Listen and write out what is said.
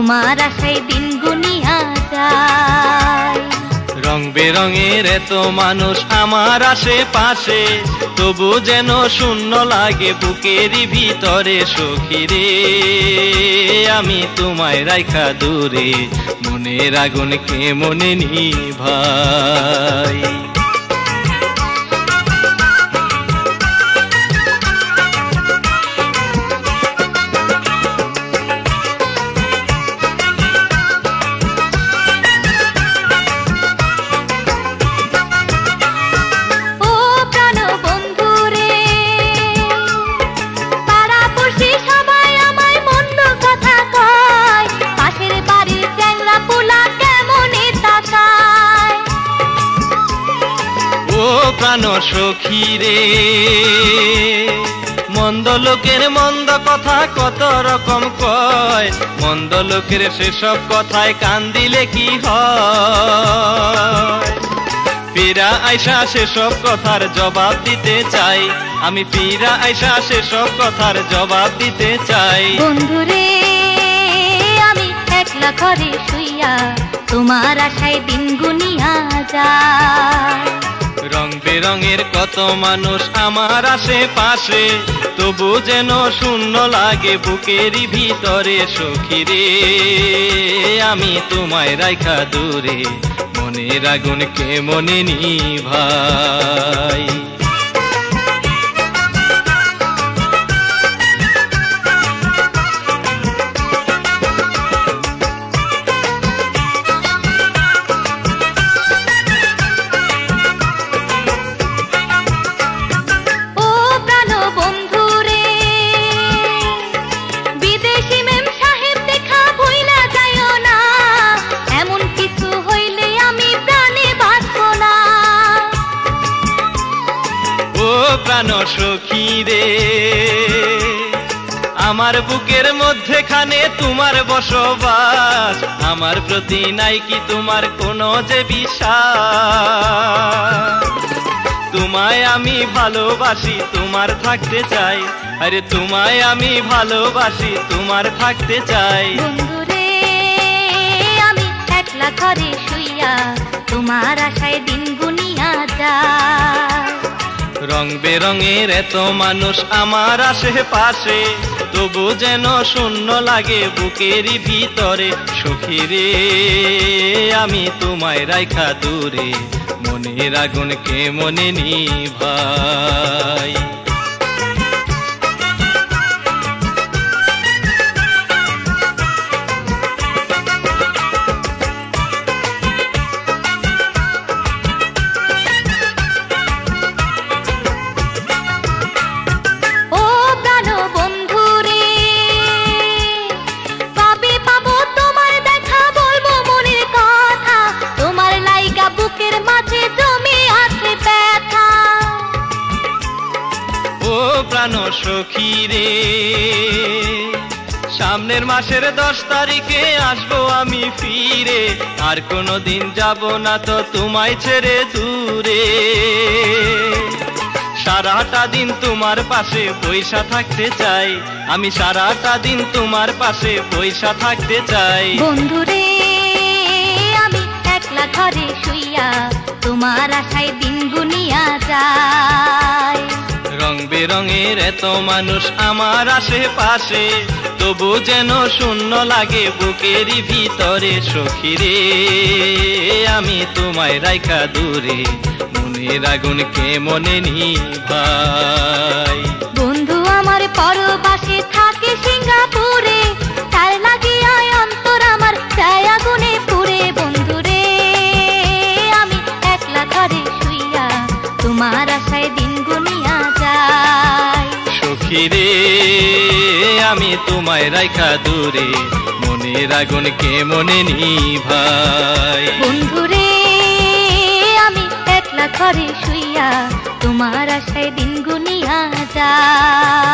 তোমার আশায় দিন গুনিয়া যায়। রং বেরঙের এত মানুষ আমার আশেপাশে, তবু যেন শূন্য লাগে বুকেরই ভিতরে। সখীরে আমি তোমায় রাইখা দূরে, মনের আগুন কে মনে নিভাই। প্রাণ সখীরে মন্দ লোকের মন্দ কথা কত রকম কয়, মন্দ লোকের সেসব কথায় কান দিলে কি হয়। ফিরা আইসা সেসব কথার জবাব দিতে চাই, আমি ফিরা আইসা সেসব কথার জবাব দিতে চাই। বন্ধুরে আমি একলা ঘরে শুইয়া, তোমার আশায় দিন গুনিয়া যায়। রং বেরঙের কত মানুষ আমার আশেপাশে, তবু যেন শূন্য লাগে বুকেরই ভিতরে। সখীরে আমি তোমায় রাইখা দূরে, মনের আগুন কে মনে নিভাই। প্রাণ সখীরে আমার বুকের মধ্যেখানে তোমার বসবাস, আমার প্রতি নাই কি তোমার কোনো যে বিশ্বাস। তোমায় আমি ভালোবাসি, তোমার থাকতে চাই, আরে তোমায় আমি ভালোবাসি, তোমার থাকতে চাই। বন্ধুরে আমি একলা ঘরে শুইয়া, তোমার আশায় দিন গুনিয়া যায়। রং বেরঙের এত মানুষ আমার আশেপাশে, তবু যেন শূন্য লাগে বুকেরই ভিতরে। সখীরে আমি তোমায় রাইখা দূরে, মনের আগুন কে মনে নিভাই। প্রাণ সখীরে সামনের মাসের 10 তারিখে আসবো আমি ফিরে, আর কোনোদিন যাব না তো তোমায় ছেড়ে দূরে। সারাটা দিন তোমার পাশে বইসা থাকতে চাই, আমি সারাটা দিন তোমার পাশে বইসা থাকতে চাই। বন্ধুরে আমি একলা ঘরে শুইয়া, তোমার আশায় দিন গুনিয়া যায়। রং বেরঙের এত মানুষ আমার আশেপাশে, তবু যেন শূন্য লাগে বুকেরই ভিতরে। সখীরে আমি তোমায় রাইখা দূরে, মনের আগুন কে মনে নিভাই। বন্ধু আমার পরবাসে থাকে সিঙ্গাপুরে, তার লাগিয়া অন্তর আমার চায় আগুনে পুড়ে। বন্ধুরে আমি একলা ঘরে শুইয়া, তোমার আশায় দিন গুনিয়া যায়। সখীরে আমি তোমায় রাইখা দূরে, মনের আগুন কে মনে নিভাই। বন্ধুরে আমি একলা ঘরে শুইয়া, তোমার আশায় দিন গুনিয়া যায়।